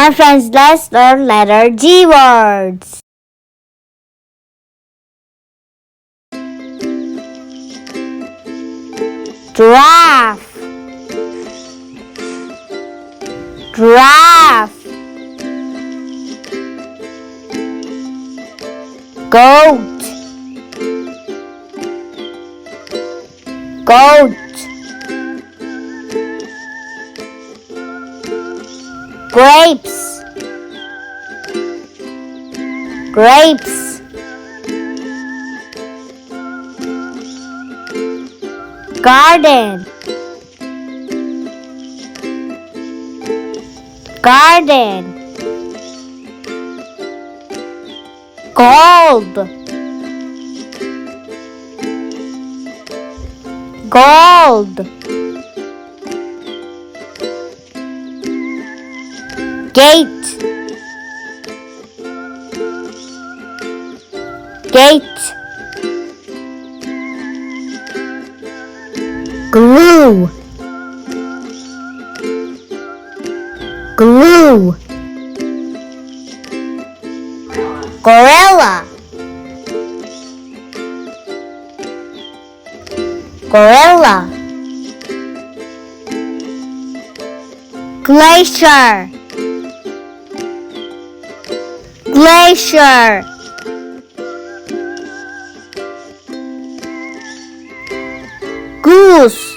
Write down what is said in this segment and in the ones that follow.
Now friends, let's learn letter G words. Giraffe, giraffe. Goat, goat. Grapes, grapes. Garden, garden. Gold, gold. Gate, gate. Glue, glue. Gorilla, gorilla. Glacier, glacier. Goose,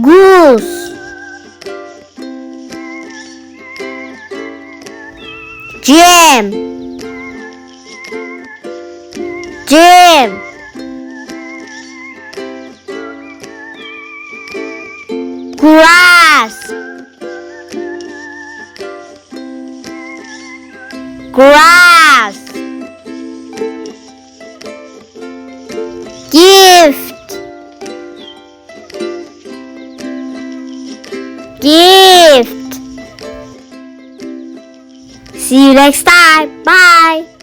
goose. Jam, jam. Grass, grass. Gift, gift. See you next time. Bye.